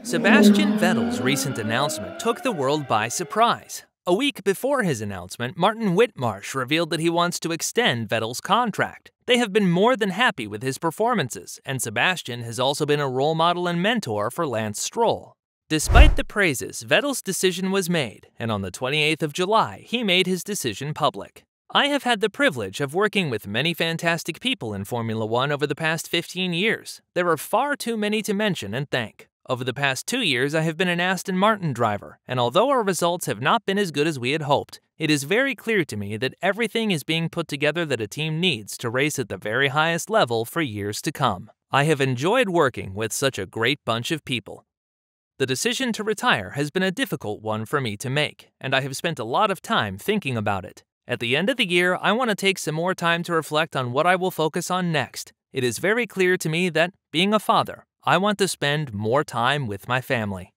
Sebastian Vettel's recent announcement took the world by surprise. A week before his announcement, Martin Whitmarsh revealed that he wants to extend Vettel's contract. They have been more than happy with his performances, and Sebastian has also been a role model and mentor for Lance Stroll. Despite the praises, Vettel's decision was made, and on the 28th of July, he made his decision public. I have had the privilege of working with many fantastic people in Formula One over the past 15 years. There are far too many to mention and thank. Over the past 2 years, I have been an Aston Martin driver, and although our results have not been as good as we had hoped, it is very clear to me that everything is being put together that a team needs to race at the very highest level for years to come. I have enjoyed working with such a great bunch of people. The decision to retire has been a difficult one for me to make, and I have spent a lot of time thinking about it. At the end of the year, I want to take some more time to reflect on what I will focus on next. It is very clear to me that, being a father, I want to spend more time with my family.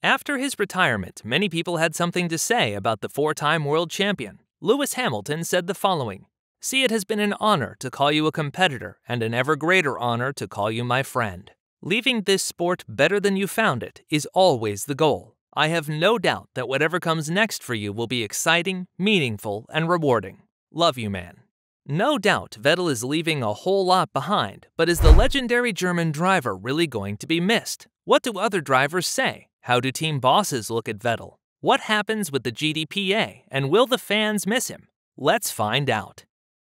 After his retirement, many people had something to say about the four-time world champion. Lewis Hamilton said the following: "See, it has been an honor to call you a competitor and an ever greater honor to call you my friend. Leaving this sport better than you found it is always the goal. I have no doubt that whatever comes next for you will be exciting, meaningful, and rewarding. Love you, man." No doubt Vettel is leaving a whole lot behind, but is the legendary German driver really going to be missed? What do other drivers say? How do team bosses look at Vettel? What happens with the GDPA, and will the fans miss him? Let's find out.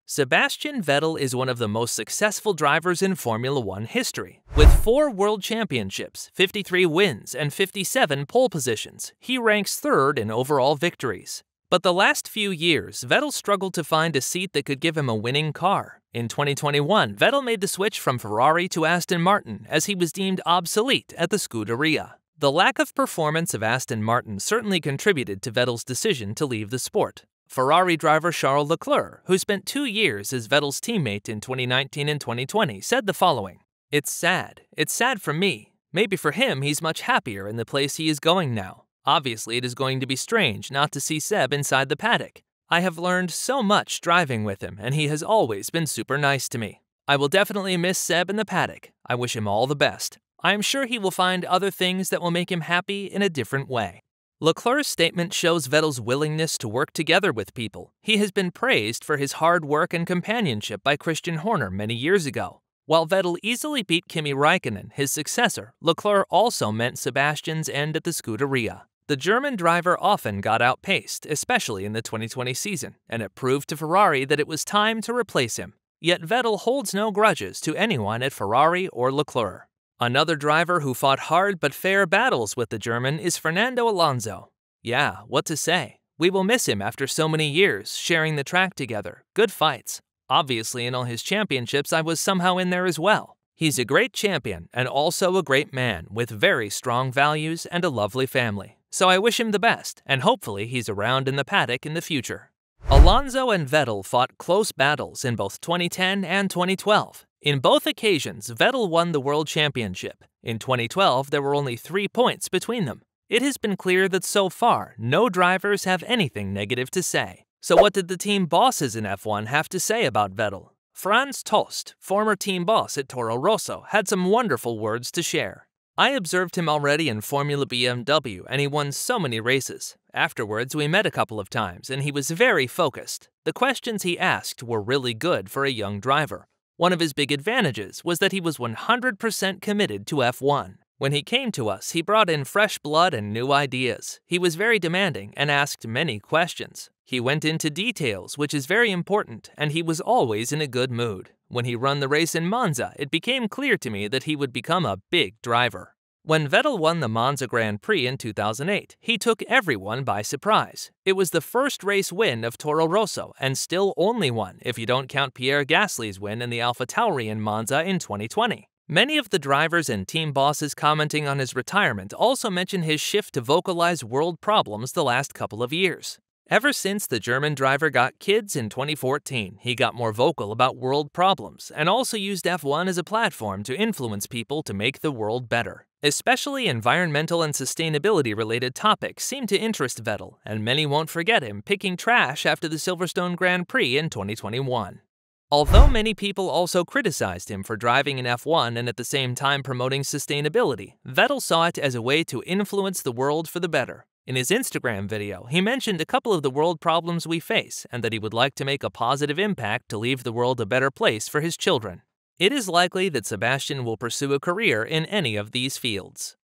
Sebastian Vettel is one of the most successful drivers in Formula One history. With 4 world championships, 53 wins, and 57 pole positions, he ranks third in overall victories. But the last few years, Vettel struggled to find a seat that could give him a winning car. In 2021, Vettel made the switch from Ferrari to Aston Martin as he was deemed obsolete at the Scuderia. The lack of performance of Aston Martin certainly contributed to Vettel's decision to leave the sport. Ferrari driver Charles Leclerc, who spent 2 years as Vettel's teammate in 2019 and 2020, said the following: "It's sad. It's sad for me. Maybe for him, he's much happier in the place he is going now. Obviously, it is going to be strange not to see Seb inside the paddock. I have learned so much driving with him, and he has always been super nice to me. I will definitely miss Seb in the paddock. I wish him all the best. I am sure he will find other things that will make him happy in a different way." Leclerc's statement shows Vettel's willingness to work together with people. He has been praised for his hard work and companionship by Christian Horner many years ago. While Vettel easily beat Kimi Räikkönen, his successor, Leclerc also meant Sebastian's end at the Scuderia. The German driver often got outpaced, especially in the 2020 season, and it proved to Ferrari that it was time to replace him. Yet Vettel holds no grudges to anyone at Ferrari or Leclerc. Another driver who fought hard but fair battles with the German is Fernando Alonso. Yeah, what to say? We will miss him after so many years, sharing the track together. Good fights. Obviously, in all his championships, I was somehow in there as well. He's a great champion and also a great man with very strong values and a lovely family. So I wish him the best, and hopefully he's around in the paddock in the future. Alonso and Vettel fought close battles in both 2010 and 2012. In both occasions, Vettel won the World Championship. In 2012, there were only 3 points between them. It has been clear that so far, no drivers have anything negative to say. So what did the team bosses in F1 have to say about Vettel? Franz Tost, former team boss at Toro Rosso, had some wonderful words to share. "I observed him already in Formula BMW, and he won so many races. Afterwards, we met a couple of times, and he was very focused. The questions he asked were really good for a young driver. One of his big advantages was that he was 100% committed to F1. When he came to us, he brought in fresh blood and new ideas. He was very demanding and asked many questions. He went into details, which is very important, and he was always in a good mood. When he ran the race in Monza, it became clear to me that he would become a big driver." When Vettel won the Monza Grand Prix in 2008, he took everyone by surprise. It was the first race win of Toro Rosso, and still only one if you don't count Pierre Gasly's win in the AlphaTauri in Monza in 2020. Many of the drivers and team bosses commenting on his retirement also mention his shift to vocalize world problems the last couple of years. Ever since the German driver got kids in 2014, he got more vocal about world problems and also used F1 as a platform to influence people to make the world better. Especially environmental and sustainability-related topics seem to interest Vettel, and many won't forget him picking trash after the Silverstone Grand Prix in 2021. Although many people also criticized him for driving in F1 and at the same time promoting sustainability, Vettel saw it as a way to influence the world for the better. In his Instagram video, he mentioned a couple of the world problems we face and that he would like to make a positive impact to leave the world a better place for his children. It is likely that Sebastian will pursue a career in any of these fields.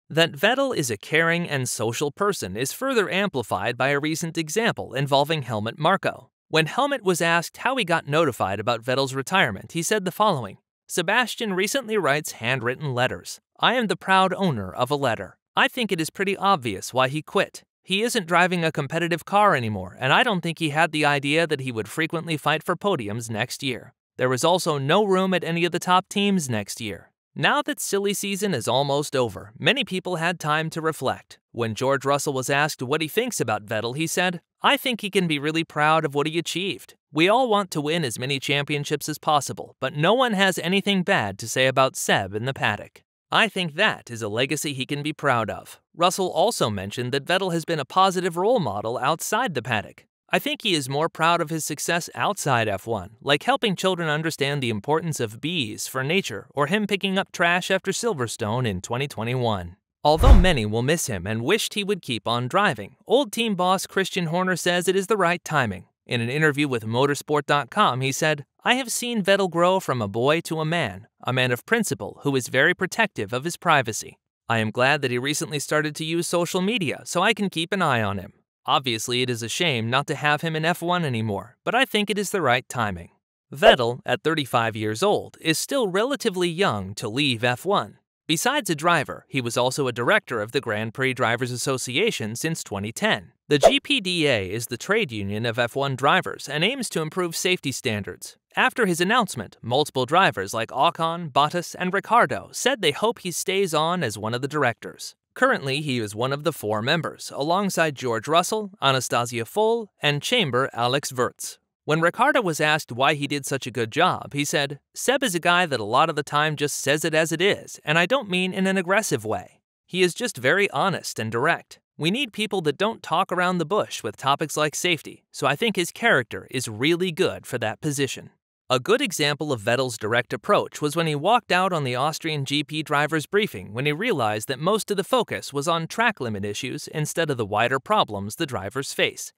That Vettel is a caring and social person is further amplified by a recent example involving Helmut Marko. When Helmut was asked how he got notified about Vettel's retirement, he said the following: "Sebastian recently writes handwritten letters. I am the proud owner of a letter. I think it is pretty obvious why he quit. He isn't driving a competitive car anymore, and I don't think he had the idea that he would frequently fight for podiums next year. There was also no room at any of the top teams next year." Now that silly season is almost over, many people had time to reflect. When George Russell was asked what he thinks about Vettel, he said, "I think he can be really proud of what he achieved. We all want to win as many championships as possible, but no one has anything bad to say about Seb in the paddock. I think that is a legacy he can be proud of." Russell also mentioned that Vettel has been a positive role model outside the paddock. "I think he is more proud of his success outside F1, like helping children understand the importance of bees for nature or him picking up trash after Silverstone in 2021. Although many will miss him and wished he would keep on driving, old team boss Christian Horner says it is the right timing. In an interview with Motorsport.com, he said, "I have seen Vettel grow from a boy to a man of principle who is very protective of his privacy. I am glad that he recently started to use social media so I can keep an eye on him. Obviously, it is a shame not to have him in F1 anymore, but I think it is the right timing." Vettel, at 35 years old, is still relatively young to leave F1. Besides a driver, he was also a director of the Grand Prix Drivers Association since 2010. The GPDA is the trade union of F1 drivers and aims to improve safety standards. After his announcement, multiple drivers like Ocon, Bottas, and Ricciardo said they hope he stays on as one of the directors. Currently, he is one of the 4 members, alongside George Russell, Anastasia Foll, and Chamber Alex Wurz. When Ricciardo was asked why he did such a good job, he said, "Seb is a guy that a lot of the time just says it as it is, and I don't mean in an aggressive way. He is just very honest and direct. We need people that don't talk around the bush with topics like safety, so I think his character is really good for that position." A good example of Vettel's direct approach was when he walked out on the Austrian GP drivers' briefing when he realized that most of the focus was on track limit issues instead of the wider problems the drivers face.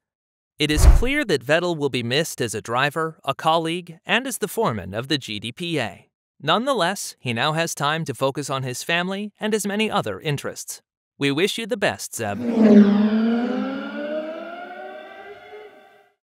It is clear that Vettel will be missed as a driver, a colleague, and as the foreman of the GDPA. Nonetheless, he now has time to focus on his family and his many other interests. We wish you the best, Seb.